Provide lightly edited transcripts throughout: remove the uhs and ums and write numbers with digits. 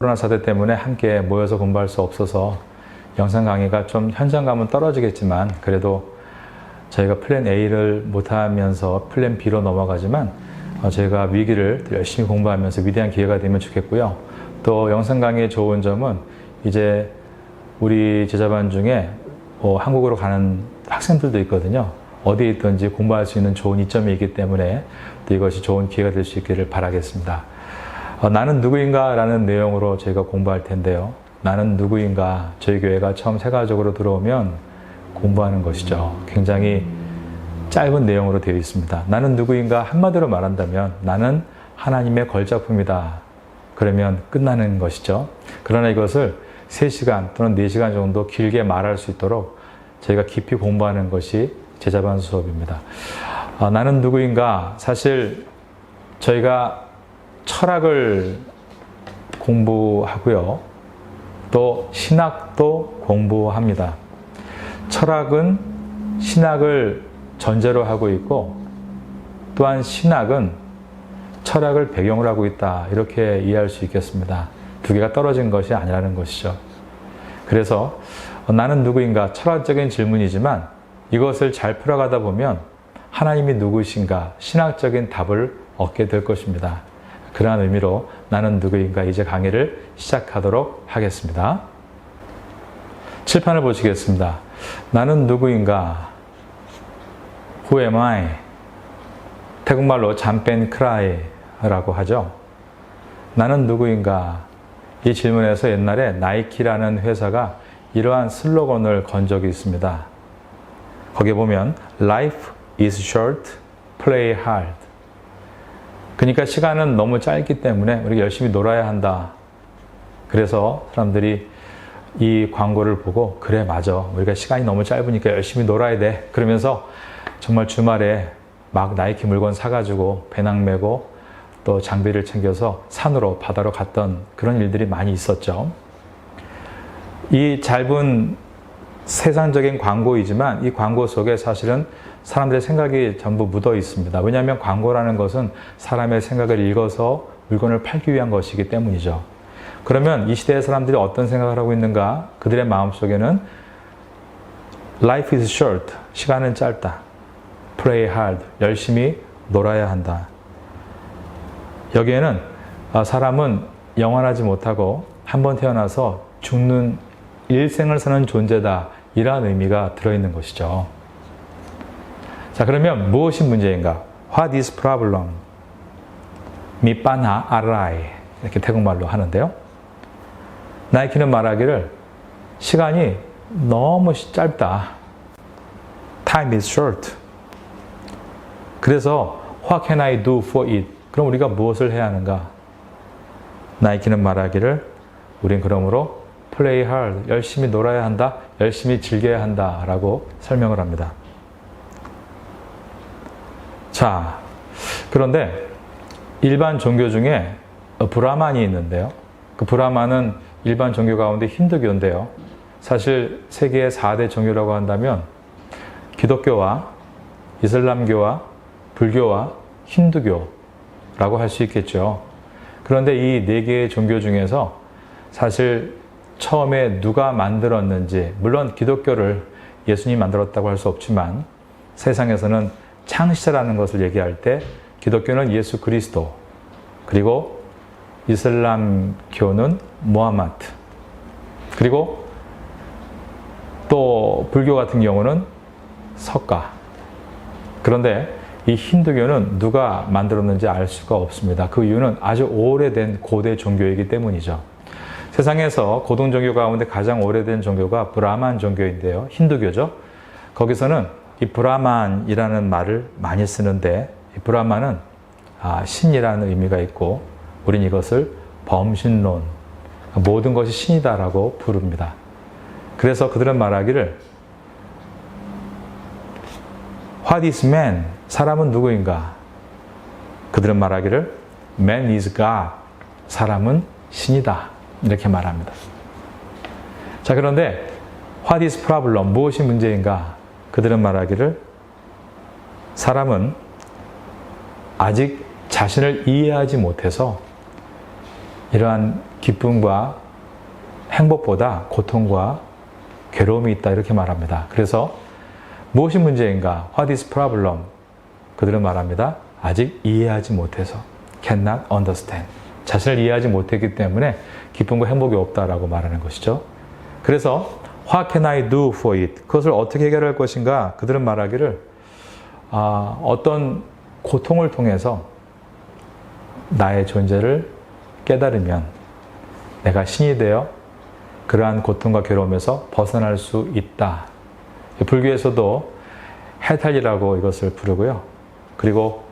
코로나 사태 때문에 함께 모여서 공부할 수 없어서 영상 강의가 좀 현장감은 떨어지겠지만 그래도 저희가 플랜 A를 못하면서 플랜 B로 넘어가지만 저희가 위기를 열심히 공부하면서 위대한 기회가 되면 좋겠고요. 또 영상 강의의 좋은 점은 이제 우리 제자반 중에 한국으로 가는 학생들도 있거든요. 어디에 있든지 공부할 수 있는 좋은 이점이 있기 때문에 또 이것이 좋은 기회가 될 수 있기를 바라겠습니다. 나는 누구인가 라는 내용으로 저희가 공부할 텐데요. 나는 누구인가, 저희 교회가 처음 세가족으로 들어오면 공부하는 것이죠. 굉장히 짧은 내용으로 되어 있습니다. 나는 누구인가 한마디로 말한다면 나는 하나님의 걸작품이다. 그러면 끝나는 것이죠. 그러나 이것을 3시간 또는 4시간 정도 길게 말할 수 있도록 저희가 깊이 공부하는 것이 제자반 수업입니다. 나는 누구인가, 사실 저희가 철학을 공부하고요. 또 신학도 공부합니다. 철학은 신학을 전제로 하고 있고 또한 신학은 철학을 배경으로 하고 있다. 이렇게 이해할 수 있겠습니다. 두 개가 떨어진 것이 아니라는 것이죠. 그래서 나는 누구인가 철학적인 질문이지만 이것을 잘 풀어가다 보면 하나님이 누구신가 신학적인 답을 얻게 될 것입니다. 그러한 의미로 나는 누구인가 이제 강의를 시작하도록 하겠습니다. 칠판을 보시겠습니다. 나는 누구인가? Who am I? 태국말로 잠뺀 크라이라고 하죠. 나는 누구인가? 이 질문에서 옛날에 나이키라는 회사가 이러한 슬로건을 건 적이 있습니다. 거기에 보면 Life is short, play hard. 그러니까 시간은 너무 짧기 때문에 우리가 열심히 놀아야 한다. 그래서 사람들이 이 광고를 보고 그래 맞아. 우리가 시간이 너무 짧으니까 열심히 놀아야 돼. 그러면서 정말 주말에 막 나이키 물건 사가지고 배낭 메고 또 장비를 챙겨서 산으로 바다로 갔던 그런 일들이 많이 있었죠. 이 짧은 세상적인 광고이지만 이 광고 속에 사실은 사람들의 생각이 전부 묻어 있습니다. 왜냐하면 광고라는 것은 사람의 생각을 읽어서 물건을 팔기 위한 것이기 때문이죠. 그러면 이 시대의 사람들이 어떤 생각을 하고 있는가? 그들의 마음속에는 Life is short, 시간은 짧다. Play hard, 열심히 놀아야 한다. 여기에는 사람은 영원하지 못하고 한번 태어나서 죽는 일생을 사는 존재다. 이러한 의미가 들어있는 것이죠. 자, 그러면 무엇이 문제인가? What is problem? 미빠나 아라이 이렇게 태국말로 하는데요. 나이키는 말하기를 시간이 너무 짧다. Time is short. 그래서 What can I do for it? 그럼 우리가 무엇을 해야 하는가? 나이키는 말하기를 우린 그러므로 play hard, 열심히 놀아야 한다, 열심히 즐겨야 한다 라고 설명을 합니다. 자, 그런데 일반 종교 중에 브라만이 있는데요. 그 브라만은 일반 종교 가운데 힌두교인데요. 사실 세계의 4대 종교라고 한다면 기독교와 이슬람교와 불교와 힌두교라고 할 수 있겠죠. 그런데 이 4개의 종교 중에서 사실 처음에 누가 만들었는지, 물론 기독교를 예수님이 만들었다고 할 수 없지만 세상에서는 창시자라는 것을 얘기할 때 기독교는 예수 그리스도, 그리고 이슬람교는 무함마드, 그리고 또 불교 같은 경우는 석가. 그런데 이 힌두교는 누가 만들었는지 알 수가 없습니다. 그 이유는 아주 오래된 고대 종교이기 때문이죠. 세상에서 고등 종교 가운데 가장 오래된 종교가 브라만 종교인데요. 힌두교죠. 거기서는 이 브라만이라는 말을 많이 쓰는데 이 브라만은 신이라는 의미가 있고 우린 이것을 범신론, 모든 것이 신이다라고 부릅니다. 그래서 그들은 말하기를 What is man? 사람은 누구인가? 그들은 말하기를 Man is God. 사람은 신이다. 이렇게 말합니다. 자, 그런데 What is problem? 무엇이 문제인가? 그들은 말하기를 사람은 아직 자신을 이해하지 못해서 이러한 기쁨과 행복보다 고통과 괴로움이 있다 이렇게 말합니다. 그래서 무엇이 문제인가? What is problem? 그들은 말합니다. 아직 이해하지 못해서 cannot understand. 자신을 이해하지 못했기 때문에 기쁨과 행복이 없다라고 말하는 것이죠. 그래서 What can I do for it? 그것을 어떻게 해결할 것인가? 그들은 말하기를 어떤 고통을 통해서 나의 존재를 깨달으면 내가 신이 되어 그러한 고통과 괴로움에서 벗어날 수 있다. 불교에서도 해탈이라고 이것을 부르고요. 그리고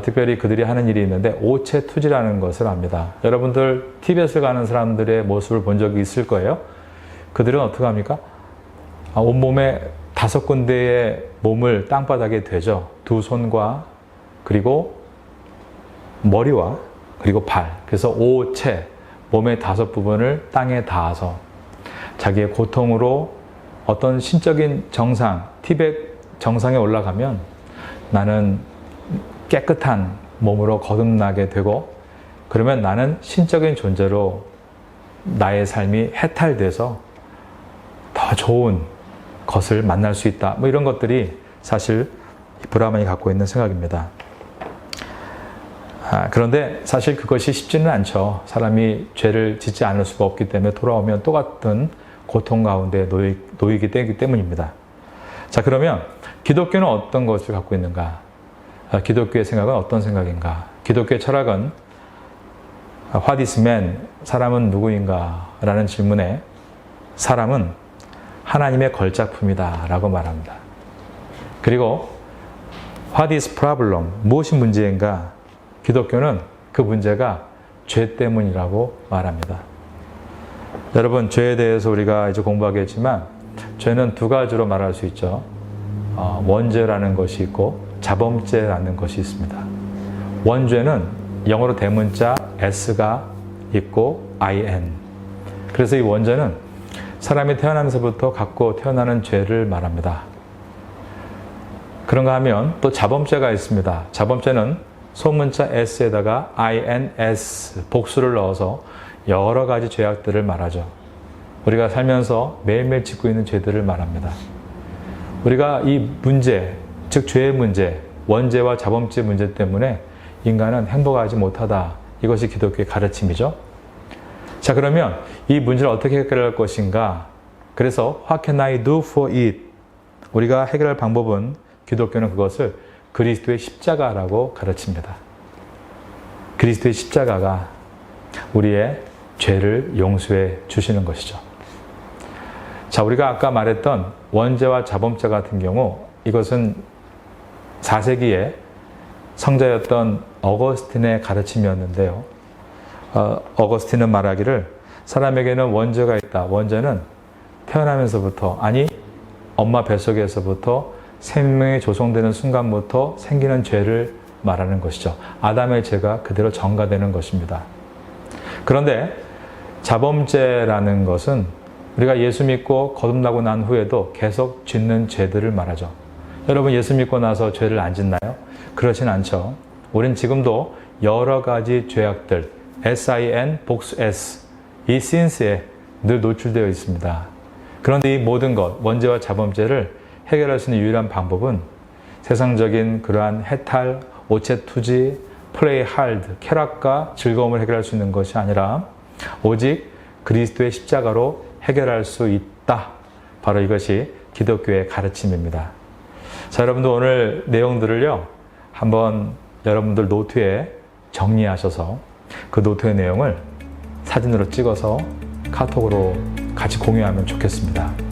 특별히 그들이 하는 일이 있는데 오체투지라는 것을 합니다. 여러분들 티벳을 가는 사람들의 모습을 본 적이 있을 거예요. 그들은 어떻게 합니까? 온몸에 5군데의 몸을 땅바닥에 대죠. 2 손과 그리고 머리와 그리고 발. 그래서 오체, 몸의 5부분을 땅에 닿아서 자기의 고통으로 어떤 신적인 정상, 티벳 정상에 올라가면 나는 깨끗한 몸으로 거듭나게 되고 그러면 나는 신적인 존재로 나의 삶이 해탈돼서 더 좋은 것을 만날 수 있다. 뭐 이런 것들이 사실 브라만이 갖고 있는 생각입니다. 그런데 사실 그것이 쉽지는 않죠. 사람이 죄를 짓지 않을 수가 없기 때문에 돌아오면 똑같은 고통 가운데 놓이기 때문입니다. 자, 그러면 기독교는 어떤 것을 갖고 있는가? 기독교의 생각은 어떤 생각인가? 기독교의 철학은 What is man? 사람은 누구인가? 라는 질문에 사람은 하나님의 걸작품이다 라고 말합니다. 그리고 What is problem? 무엇이 문제인가? 기독교는 그 문제가 죄 때문이라고 말합니다. 여러분, 죄에 대해서 우리가 이제 공부하겠지만 죄는 2가지로 말할 수 있죠. 원죄라는 것이 있고 자범죄라는 것이 있습니다. 원죄는 영어로 대문자 S가 있고 IN. 그래서 이 원죄는 사람이 태어나면서부터 갖고 태어나는 죄를 말합니다. 그런가 하면 또 자범죄가 있습니다. 자범죄는 소문자 S에다가 INS 복수를 넣어서 여러 가지 죄악들을 말하죠. 우리가 살면서 매일매일 짓고 있는 죄들을 말합니다. 우리가 이 문제, 즉 죄의 문제, 원죄와 자범죄 문제 때문에 인간은 행복하지 못하다. 이것이 기독교의 가르침이죠. 자, 그러면 이 문제를 어떻게 해결할 것인가? 그래서 What can I do for it? 우리가 해결할 방법은 기독교는 그것을 그리스도의 십자가라고 가르칩니다. 그리스도의 십자가가 우리의 죄를 용서해 주시는 것이죠. 자, 우리가 아까 말했던 원죄와 자범죄 같은 경우 이것은 4세기에 성자였던 어거스틴의 가르침이었는데요. 어거스틴은 말하기를 사람에게는 원죄가 있다. 원죄는 태어나면서부터, 아니 엄마 뱃속에서부터 생명이 조성되는 순간부터 생기는 죄를 말하는 것이죠. 아담의 죄가 그대로 전가되는 것입니다. 그런데 자범죄라는 것은 우리가 예수 믿고 거듭나고 난 후에도 계속 짓는 죄들을 말하죠. 여러분, 예수 믿고 나서 죄를 안 짓나요? 그렇진 않죠. 우린 지금도 여러 가지 죄악들, SIN, 복수 S, 이 sins에 늘 노출되어 있습니다. 그런데 이 모든 것, 원죄와 자범죄를 해결할 수 있는 유일한 방법은 세상적인 그러한 해탈, 오체투지, 플레이 할드, 쾌락과 즐거움을 해결할 수 있는 것이 아니라 오직 그리스도의 십자가로 해결할 수 있다. 바로 이것이 기독교의 가르침입니다. 자, 여러분들 오늘 내용들을요, 한번 여러분들 노트에 정리하셔서 그 노트의 내용을 사진으로 찍어서 카톡으로 같이 공유하면 좋겠습니다.